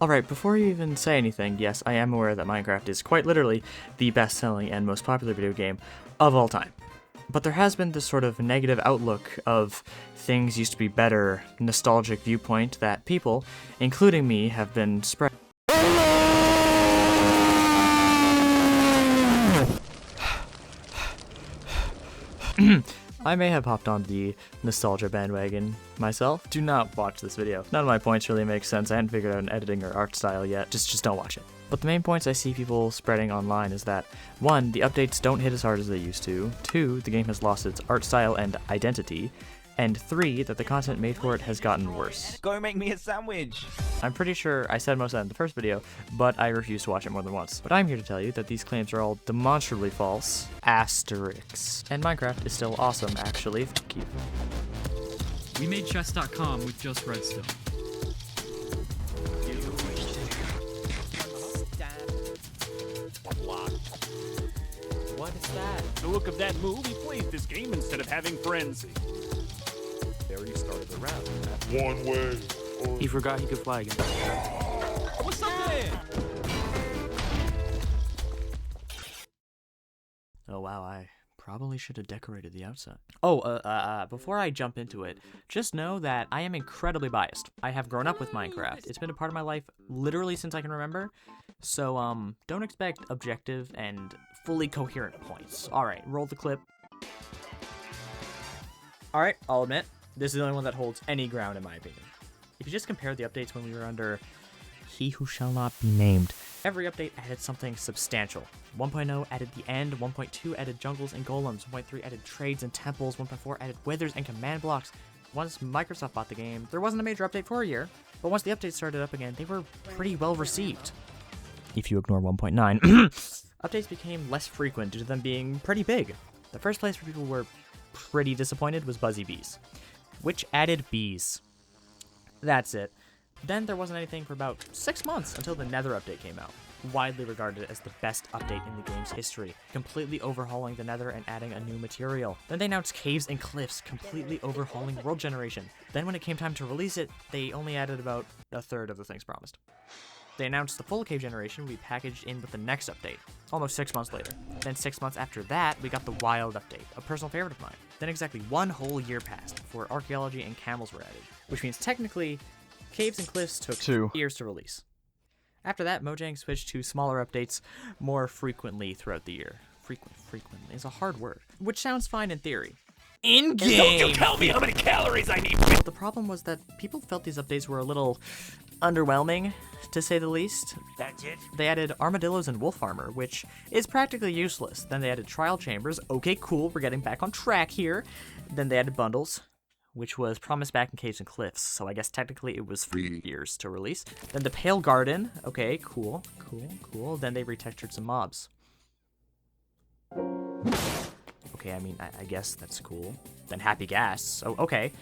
Alright, before you even say anything, yes, I am aware that Minecraft is quite literally the best-selling and most popular video game of all time. But there has been this sort of negative outlook of things used to be better, nostalgic viewpoint that people, including me, have been spreading. I may have hopped on the nostalgia bandwagon myself. Do not watch this video. None of my points really make sense. I haven't figured out an editing or art style yet. Just don't watch it. But the main points I see people spreading online is that 1. The updates don't hit as hard as they used to. 2. The game has lost its art style and identity. And 3. That the content made for it has gotten worse. Go make me a sandwich! I'm pretty sure I said most of that in the first video, but I refuse to watch it more than once. But I'm here to tell you that these claims are all demonstrably false. Asterisks. And Minecraft is still awesome, actually. Fuck you. We made chess.com with just redstone. What is that? The look of that move, he played this game instead of having frenzy. There he started the round. One way. He forgot he could fly again. What's up there? Oh wow, I probably should have decorated the outside. Oh, before I jump into it, just know that I am incredibly biased. I have grown up with Minecraft. It's been a part of my life literally since I can remember. So, don't expect objective and fully coherent points. Alright, roll the clip. Alright, I'll admit, this is the only one that holds any ground in my opinion. If you just compare the updates when we were under He Who Shall Not Be Named, every update added something substantial. 1.0 added the end, 1.2 added jungles and golems, 1.3 added trades and temples, 1.4 added withers and command blocks. Once Microsoft bought the game, there wasn't a major update for a year, but once the updates started up again, they were pretty well received. If you ignore 1.9, updates became less frequent due to them being pretty big. The first place where people were pretty disappointed was Buzzy Bees, which added bees. That's it. Then there wasn't anything for about 6 months until the Nether update came out, widely regarded as the best update in the game's history, completely overhauling the Nether and adding a new material. Then they announced Caves and Cliffs, completely overhauling world generation. Then when it came time to release it, they only added about a third of the things promised. They announced the full cave generation would be packaged in with the next update, almost 6 months later. Then 6 months after that, we got the wild update, a personal favorite of mine. Then exactly 1 whole year passed before archaeology and camels were added, which means technically, Caves and Cliffs took 2 years to release. After that, Mojang switched to smaller updates more frequently throughout the year. Frequently is a hard word, which sounds fine in theory. In-game! Don't you tell me how many calories I need! But the problem was that people felt these updates were a little underwhelming, to say the least. That's it? They added armadillos and wolf armor, which is practically useless. Then they added trial chambers. Okay, cool, we're getting back on track here. Then they added bundles, which was promised back in Caves and Cliffs, so I guess technically it was 3 years to release. Then the Pale Garden. Okay, cool. Then they retextured some mobs. Okay, I mean, I guess that's cool. Then Happy Gas. Oh, okay.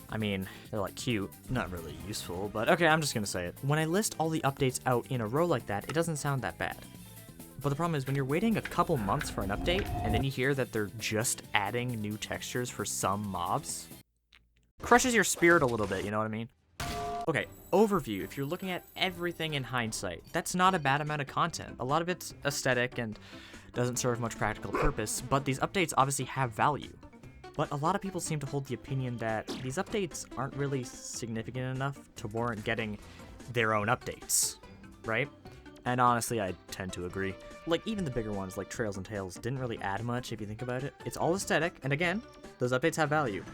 I mean, they're like cute, not really useful, but okay, I'm just gonna say it. When I list all the updates out in a row like that, it doesn't sound that bad. But the problem is when you're waiting a couple months for an update, and then you hear that they're just adding new textures for some mobs, crushes your spirit a little bit, you know what I mean? Okay, overview. If you're looking at everything in hindsight, that's not a bad amount of content. A lot of it's aesthetic and doesn't serve much practical purpose, but these updates obviously have value. But a lot of people seem to hold the opinion that these updates aren't really significant enough to warrant getting their own updates, right? And honestly, I tend to agree. Like, even the bigger ones, like Trails and Tales, didn't really add much if you think about it. It's all aesthetic, and again, those updates have value.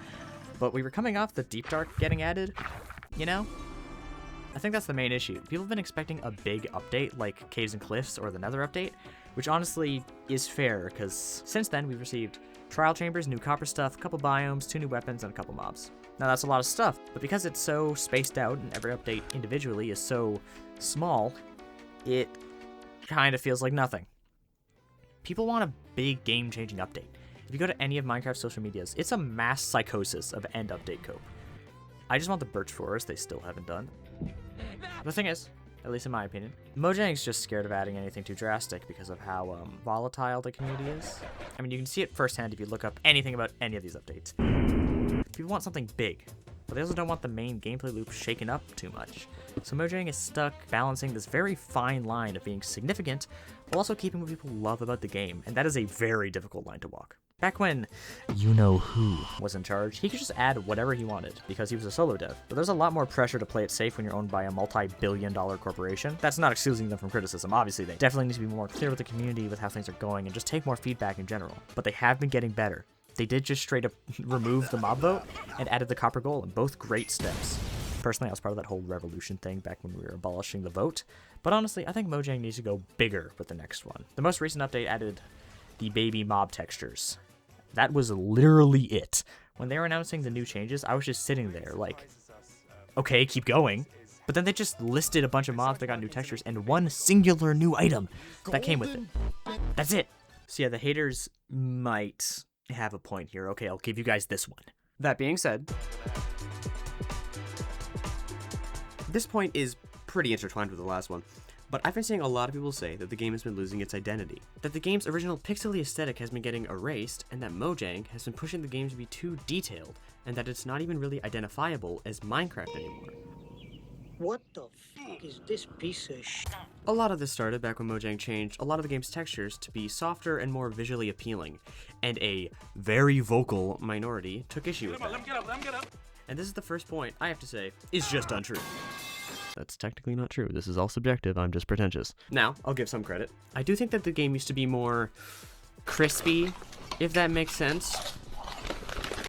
But we were coming off the Deep Dark getting added, you know? I think that's the main issue. People have been expecting a big update like Caves and Cliffs or the Nether update, which honestly is fair, because since then we've received trial chambers, new copper stuff, a couple biomes, 2 new weapons, and a couple mobs. Now that's a lot of stuff, but because it's so spaced out and every update individually is so small, it kind of feels like nothing. People want a big game-changing update. If you go to any of Minecraft's social medias, it's a mass psychosis of end update cope. I just want the birch forest they still haven't done. The thing is, at least in my opinion, Mojang's just scared of adding anything too drastic because of how volatile the community is. I mean, you can see it firsthand if you look up anything about any of these updates. People want something big, but they also don't want the main gameplay loop shaken up too much. So Mojang is stuck balancing this very fine line of being significant while also keeping what people love about the game, and that is a very difficult line to walk. Back when you-know-who was in charge, he could just add whatever he wanted because he was a solo dev. But there's a lot more pressure to play it safe when you're owned by a multi-billion-dollar corporation. That's not excusing them from criticism. Obviously, they definitely need to be more clear with the community with how things are going and just take more feedback in general. But they have been getting better. They did just straight up remove the mob vote and added the copper golem, both great steps. Personally, I was part of that whole revolution thing back when we were abolishing the vote. But honestly, I think Mojang needs to go bigger with the next one. The most recent update added the baby mob textures. That was literally it. When they were announcing the new changes, I was just sitting there like, okay, keep going. But then they just listed a bunch of mobs that got new textures and one singular new item that came with it. That's it. So yeah, the haters might have a point here. Okay, I'll give you guys this one. That being said, this point is pretty intertwined with the last one. But I've been seeing a lot of people say that the game has been losing its identity, that the game's original pixely aesthetic has been getting erased, and that Mojang has been pushing the game to be too detailed, and that it's not even really identifiable as Minecraft anymore. What the fuck is this piece of shit? A lot of this started back when Mojang changed a lot of the game's textures to be softer and more visually appealing, and a very vocal minority took issue with that. Let him get up. And this is the first point, I have to say, is just untrue. That's technically not true. This is all subjective. I'm just pretentious. Now, I'll give some credit. I do think that the game used to be more crispy, if that makes sense.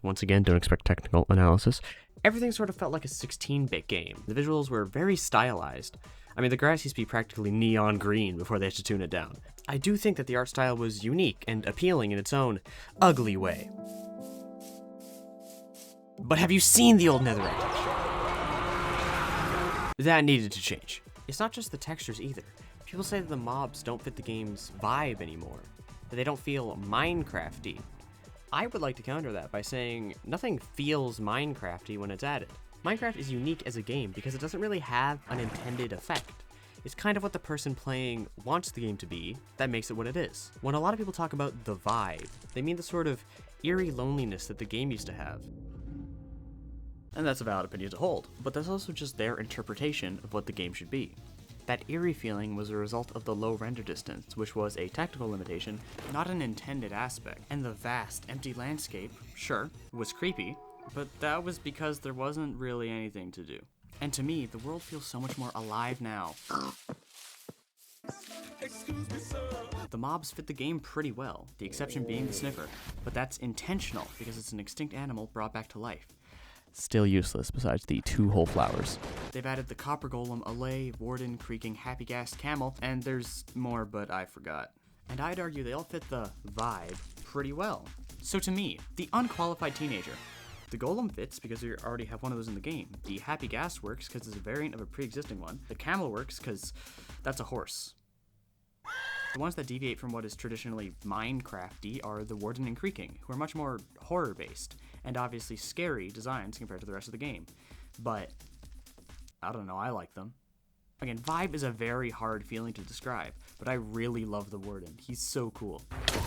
Once again, don't expect technical analysis. Everything sort of felt like a 16-bit game. The visuals were very stylized. I mean, the grass used to be practically neon green before they had to tune it down. I do think that the art style was unique and appealing in its own ugly way. But have you seen the old Netherite texture? That needed to change. It's not just the textures either. People say that the mobs don't fit the game's vibe anymore, that they don't feel Minecrafty. I would like to counter that by saying nothing feels Minecrafty when it's added. Minecraft is unique as a game because it doesn't really have an intended effect. It's kind of what the person playing wants the game to be that makes it what it is. When a lot of people talk about the vibe, they mean the sort of eerie loneliness that the game used to have. And that's a valid opinion to hold, but that's also just their interpretation of what the game should be. That eerie feeling was a result of the low render distance, which was a technical limitation, not an intended aspect. And the vast, empty landscape, sure, was creepy, but that was because there wasn't really anything to do. And to me, the world feels so much more alive now. The mobs fit the game pretty well, the exception being the sniffer, but that's intentional because it's an extinct animal brought back to life. Still useless besides the 2 whole flowers. They've added the copper golem, Allay, warden, creaking, happy gas, camel, and there's more, but I forgot. And I'd argue they all fit the vibe pretty well. So to me, the unqualified teenager, the golem fits because you already have one of those in the game. The happy gas works because it's a variant of a pre-existing one. The camel works because that's a horse. The ones that deviate from what is traditionally Minecrafty are the warden and creaking, who are much more horror-based, and obviously scary designs compared to the rest of the game. But, I don't know, I like them. Again, vibe is a very hard feeling to describe, but I really love the warden. He's so cool.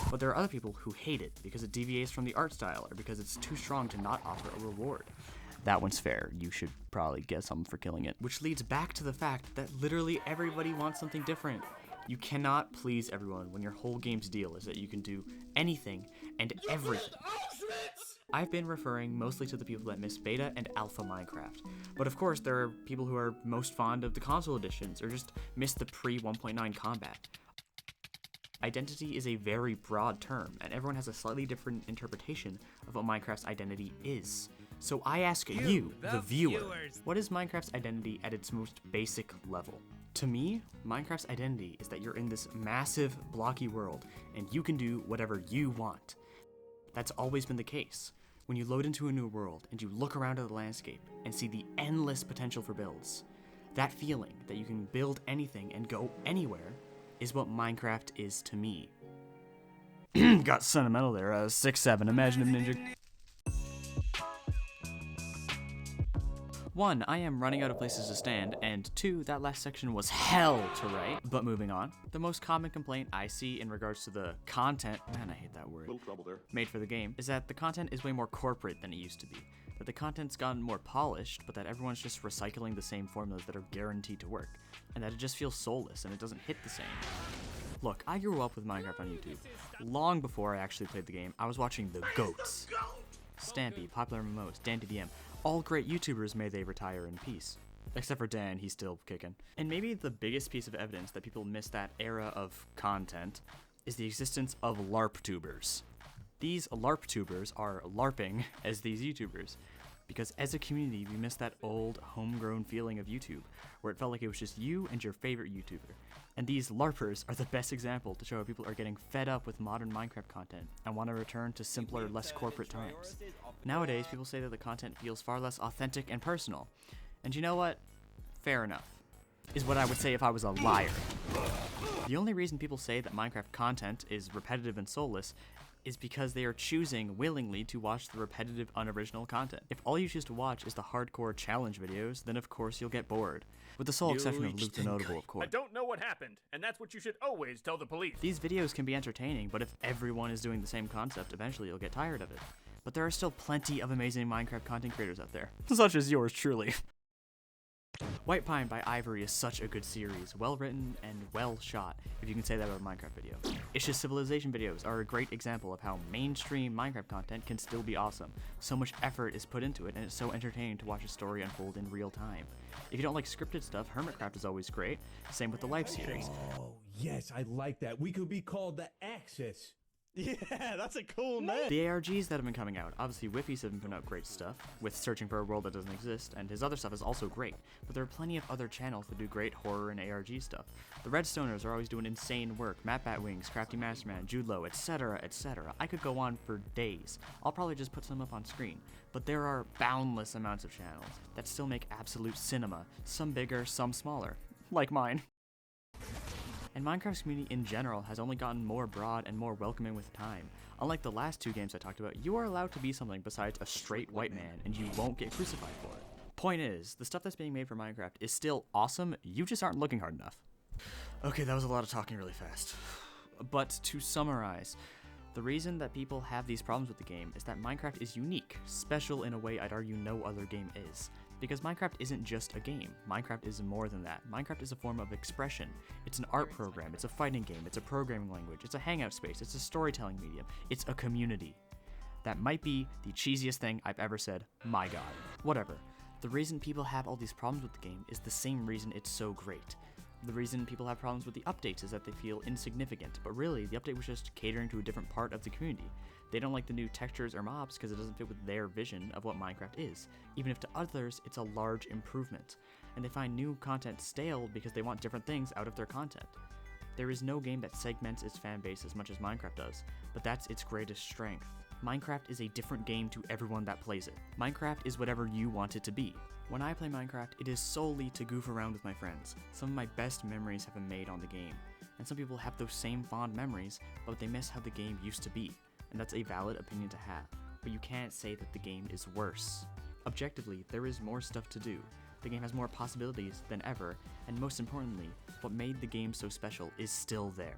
But there are other people who hate it because it deviates from the art style, or because it's too strong to not offer a reward. That one's fair. You should probably get something for killing it. Which leads back to the fact that literally everybody wants something different. You cannot please everyone when your whole game's deal is that you can do anything and everything. I've been referring mostly to the people that miss beta and alpha Minecraft, but of course there are people who are most fond of the console editions or just miss the pre-1.9 combat. Identity is a very broad term, and everyone has a slightly different interpretation of what Minecraft's identity is. So I ask you, the viewer, what is Minecraft's identity at its most basic level? To me, Minecraft's identity is that you're in this massive, blocky world, and you can do whatever you want. That's always been the case. When you load into a new world, and you look around at the landscape, and see the endless potential for builds, that feeling that you can build anything and go anywhere is what Minecraft is to me. Got sentimental there, 6'7", Imaginative Ninja. 1, I am running out of places to stand, and 2, that last section was hell to write. But moving on, the most common complaint I see in regards to the content, man I hate that word, Little trouble there. made for the game, is that the content is way more corporate than it used to be. that the content's gotten more polished, but that everyone's just recycling the same formulas that are guaranteed to work, and that it just feels soulless and it doesn't hit the same. Look, I grew up with Minecraft on YouTube. Long before I actually played the game, I was watching the GOATs. Stampy, Popular MMOs, DanTDM, all great YouTubers, may they retire in peace. Except for Dan, he's still kicking. And maybe the biggest piece of evidence that people miss that era of content is the existence of LARP tubers. These LARP tubers are LARPing as these YouTubers, because as a community we miss that old homegrown feeling of YouTube, where it felt like it was just you and your favorite YouTuber. And these LARPers are the best example to show how people are getting fed up with modern Minecraft content and want to return to simpler, less corporate times. Nowadays, people say that the content feels far less authentic and personal. And you know what? Fair enough. Is what I would say if I was a liar. The only reason people say that Minecraft content is repetitive and soulless is because they are choosing willingly to watch the repetitive, unoriginal content. If all you choose to watch is the hardcore challenge videos, then of course you'll get bored. With the sole exception of Luke the Notable, of course. I don't know what happened, and that's what you should always tell the police. These videos can be entertaining, but if everyone is doing the same concept, eventually you'll get tired of it. But there are still plenty of amazing Minecraft content creators out there, such as yours truly. White Pine by Ivory is such a good series, well written and well shot, if you can say that about a Minecraft video. Ish's Civilization videos are a great example of how mainstream Minecraft content can still be awesome. So much effort is put into it, and it's so entertaining to watch a story unfold in real time. If you don't like scripted stuff, Hermitcraft is always great, same with the Life series. Oh, yes, I like that. We could be called the Axis. Yeah, that's a cool name. The ARGs that have been coming out, obviously Whiffy's have been putting out great stuff, with Searching for a World That Doesn't Exist, and his other stuff is also great, but there are plenty of other channels that do great horror and ARG stuff. The Redstoners are always doing insane work, Matt Batwings, Crafty Masterman, Jude Low, etc, etc. I could go on for days. I'll probably just put some up on screen, but there are boundless amounts of channels that still make absolute cinema, some bigger, some smaller, like mine. And Minecraft's community in general has only gotten more broad and more welcoming with time. Unlike the last two games I talked about, you are allowed to be something besides a straight white man, and you won't get crucified for it. Point is, the stuff that's being made for Minecraft is still awesome, you just aren't looking hard enough. Okay, that was a lot of talking really fast. But to summarize, the reason that people have these problems with the game is that Minecraft is unique, special in a way I'd argue no other game is. Because Minecraft isn't just a game. Minecraft is more than that. Minecraft is a form of expression. It's an art program, it's a fighting game, it's a programming language, it's a hangout space, it's a storytelling medium, it's a community. That might be the cheesiest thing I've ever said, my god. Whatever. The reason people have all these problems with the game is the same reason it's so great. The reason people have problems with the updates is that they feel insignificant, but really, the update was just catering to a different part of the community. They don't like the new textures or mobs because it doesn't fit with their vision of what Minecraft is, even if to others it's a large improvement. And they find new content stale because they want different things out of their content. There is no game that segments its fan base as much as Minecraft does, but that's its greatest strength. Minecraft is a different game to everyone that plays it. Minecraft is whatever you want it to be. When I play Minecraft, it is solely to goof around with my friends. Some of my best memories have been made on the game, and some people have those same fond memories, but they miss how the game used to be. And that's a valid opinion to have, but you can't say that the game is worse. Objectively, there is more stuff to do. The game has more possibilities than ever, and most importantly, what made the game so special is still there.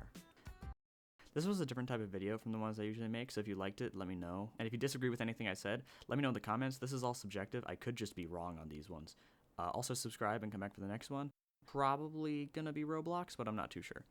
This was a different type of video from the ones I usually make, so if you liked it, let me know. And if you disagree with anything I said, let me know in the comments. This is all subjective. I could just be wrong on these ones. Also subscribe and come back for the next one. Probably gonna be Roblox, but I'm not too sure.